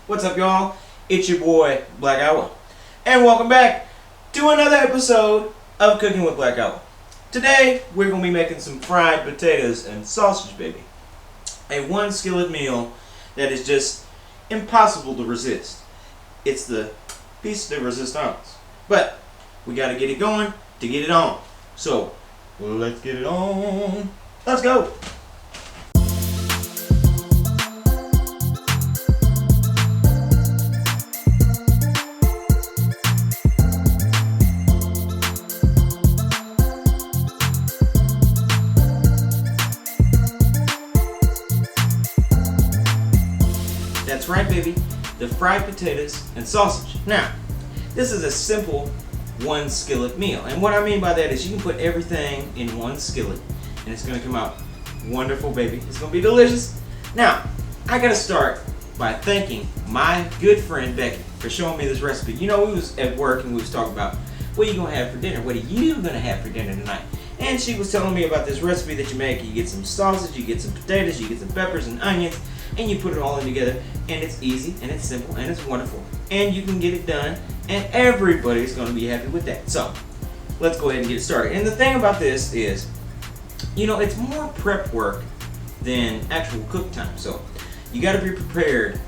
What's up, y'all? It's your boy, Black Owl. And welcome back to another episode of Cooking with Black Owl. Today, we're going to be making some fried potatoes and sausage, baby. A one skillet meal that is just impossible to resist. It's the piece de resistance. But we got to get it going to get it on. So, let's get it on. Let's go. That's right, baby. The fried potatoes and sausage. Now, this is a simple one skillet meal. And what I mean by that is you can put everything in one skillet and it's going to come out wonderful, baby. It's going to be delicious. Now, I got to start by thanking my good friend Becky for showing me this recipe. You know, we was at work and we was talking about what are you going to have for dinner? What are you going to have for dinner tonight? And she was telling me about this recipe that you make. You get some sausage, you get some potatoes, you get some peppers and onions, and you put it all in together, and it's easy, and it's simple, and it's wonderful, and you can get it done, and everybody's going to be happy with that. So, let's go ahead and get started. And the thing about this is, you know, it's more prep work than actual cook time, so you got to be prepared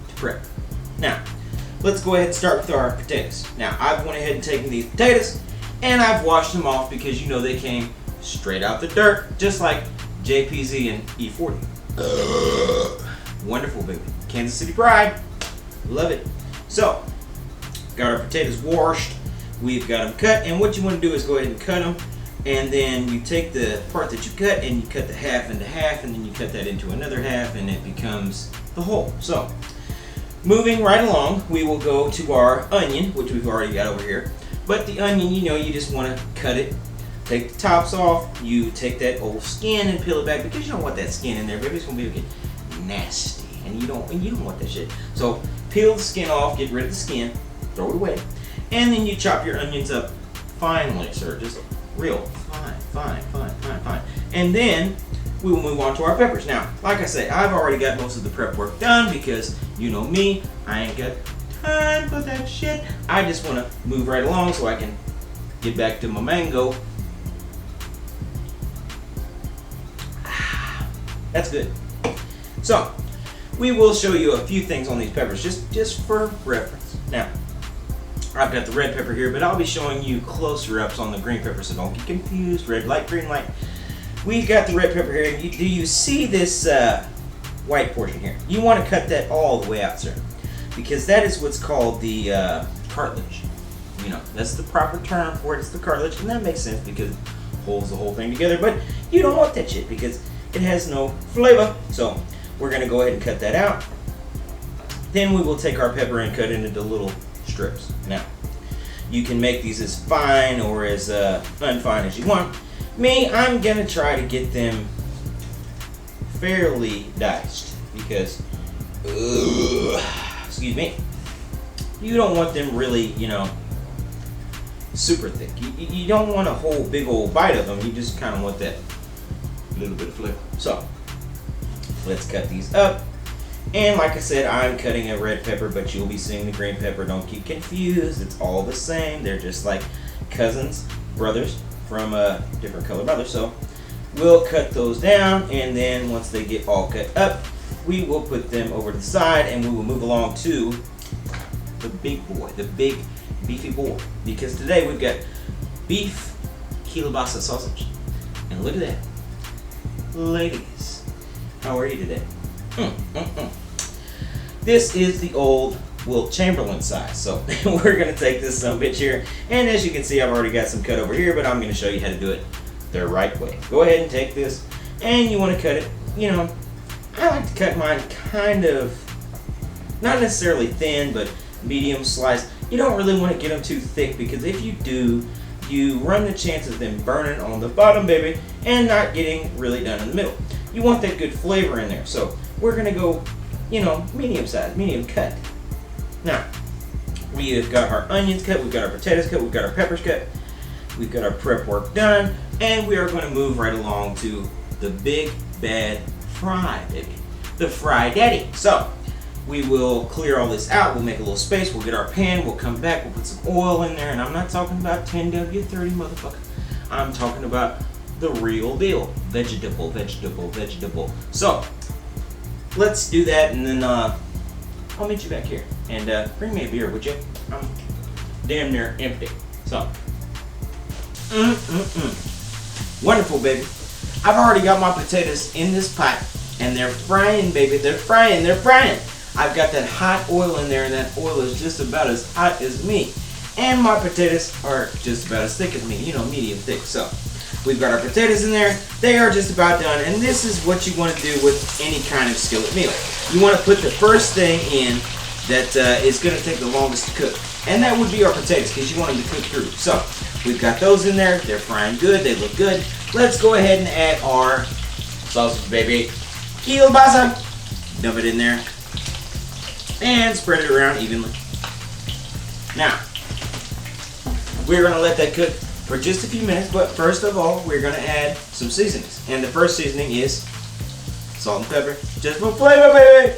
to prep. Now, let's go ahead and start with our potatoes. Now, I've went ahead and taken these potatoes, and I've washed them off because, you know, they came straight out the dirt, just like JPZ and E40. Wonderful, baby. Kansas City Pride. Love it. So, got our potatoes washed. We've got them cut. And what you want to do is go ahead and cut them. And then you take the part that you cut and you cut the half into half. And then you cut that into another half. And it becomes the whole. So, moving right along, we will go to our onion, which we've already got over here. But the onion, you know, you just want to cut it. Take the tops off. You take that old skin and peel it back because you don't want that skin in there, baby. It's gonna be nasty, and you don't want that shit. So peel the skin off, get rid of the skin, throw it away, and then you chop your onions up finely, sir. Just real fine. And then we will move on to our peppers. Now, like I say, I've already got most of the prep work done because you know me, I ain't got time for that shit. I just want to move right along so I can get back to my mango. That's good. So, we will show you a few things on these peppers, just for reference. Now, I've got the red pepper here, but I'll be showing you closer ups on the green pepper, so don't get confused. Red light, green light. We've got the red pepper here. Do you see this white portion here? You want to cut that all the way out, sir, because that is what's called the cartilage. You know, that's the proper term for it. It's the cartilage, and that makes sense because it holds the whole thing together. But you don't want that shit because it has no flavor. So we're going to go ahead and cut that out. Then we will take our pepper and cut it into little strips. Now, you can make these as fine or as unfine as you want. Me, I'm going to try to get them fairly diced because, excuse me, you don't want them really, you know, super thick. You don't want a whole big old bite of them. You just kind of want that little bit of flavor. So, let's cut these up. And like I said, I'm cutting a red pepper, but you'll be seeing the green pepper. Don't get confused. It's all the same. They're just like cousins, brothers from a different color mother. So, we'll cut those down, and then once they get all cut up, we will put them over to the side, and we will move along to the big boy, the big beefy boy. Because today we've got beef kielbasa sausage. And look at that. Ladies, how are you today? This is the old Wilt Chamberlain size. So we're going to take this son of a bitch here. And as you can see, I've already got some cut over here, but I'm going to show you how to do it the right way. Go ahead and take this, and you want to cut it, you know, I like to cut mine kind of, not necessarily thin, but medium slice. You don't really want to get them too thick because if you do, you run the chance of them burning on the bottom, baby, and not getting really done in the middle. You want that good flavor in there. So we're going to go, you know, medium size, medium cut. Now, we have got our onions cut, we've got our potatoes cut, we've got our peppers cut, we've got our prep work done, and we are going to move right along to the big bad fry, baby. The fry daddy. So, we will clear all this out. We'll make a little space. We'll get our pan. We'll come back. We'll put some oil in there. And I'm not talking about 10W30, motherfucker. I'm talking about the real deal. Vegetable. So, let's do that. And then I'll meet you back here. And bring me a beer, would you? I'm damn near empty. So, wonderful, baby. I've already got my potatoes in this pot. And they're frying, baby. They're frying. I've got that hot oil in there, and that oil is just about as hot as me. And my potatoes are just about as thick as me, medium thick. So, we've got our potatoes in there. They are just about done. And this is what you want to do with any kind of skillet meal. You want to put the first thing in that is going to take the longest to cook. And that would be our potatoes, because you want them to cook through. So, we've got those in there. They're frying good. They look good. Let's go ahead and add our sausage, baby. Kielbasa. Dump it in there. And spread it around evenly. Now, we're going to let that cook for just a few minutes. But first of all, we're going to add some seasonings. And the first seasoning is salt and pepper. Just for flavor, baby.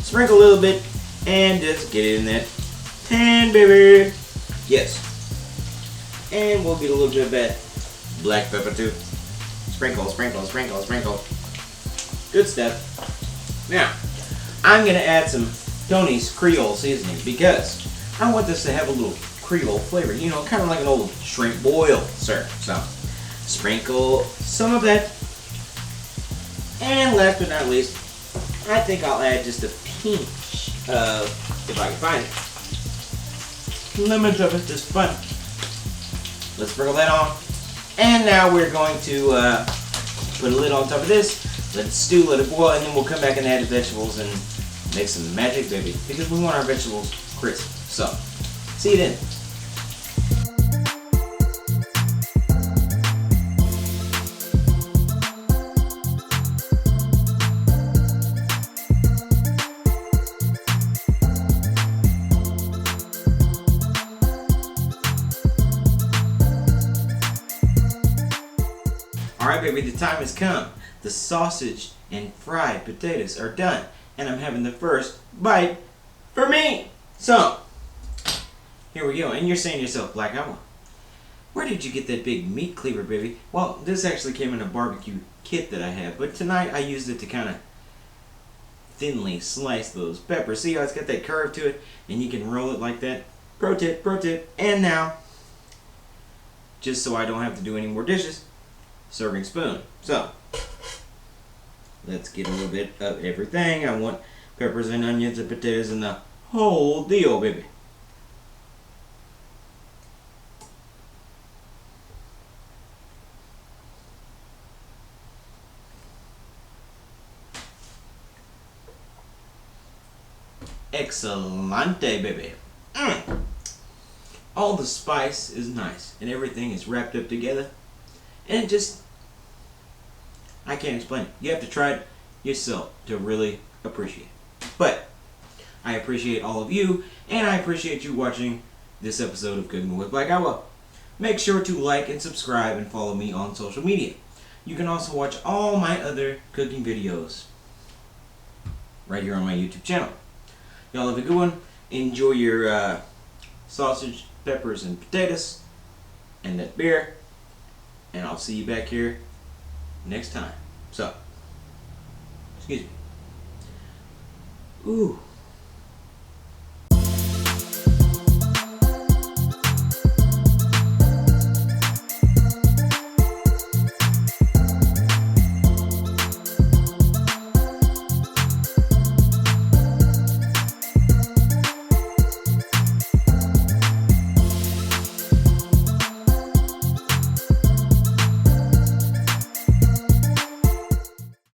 Sprinkle a little bit. And just get it in that pan, baby. Yes. And we'll get a little bit of that black pepper too. Sprinkle. Good stuff. Now, I'm going to add some Tony's Creole seasoning because I want this to have a little Creole flavor. Kind of like an old shrimp boil, sir. So, sprinkle some of that. And last but not least, I think I'll add just a pinch of, if I can find it, lemon pepper, just fun. Let's sprinkle that on. And now we're going to put a lid on top of this. Let it stew, let it boil, and then we'll come back and add the vegetables and make some magic, baby. Because we want our vegetables crisp. So, see you then. Alright, baby, the time has come. The sausage and fried potatoes are done. And I'm having the first bite for me. So, here we go. And you're saying to yourself, Black Owl, where did you get that big meat cleaver, baby? Well, this actually came in a barbecue kit that I have. But tonight I used it to kind of thinly slice those peppers. See how it's got that curve to it? And you can roll it like that. Pro tip. And now, just so I don't have to do any more dishes, serving spoon. So, let's get a little bit of everything. I want peppers and onions and potatoes and the whole deal, baby. Excelente, baby. All the spice is nice and everything is wrapped up together. And it just, I can't explain it. You have to try it yourself to really appreciate it. But I appreciate all of you, and I appreciate you watching this episode of Cooking with Black Owl. Make sure to like and subscribe and follow me on social media. You can also watch all my other cooking videos right here on my YouTube channel. Y'all have a good one. Enjoy your sausage, peppers, and potatoes, and that beer. And I'll see you back here next time. So, excuse me. Ooh.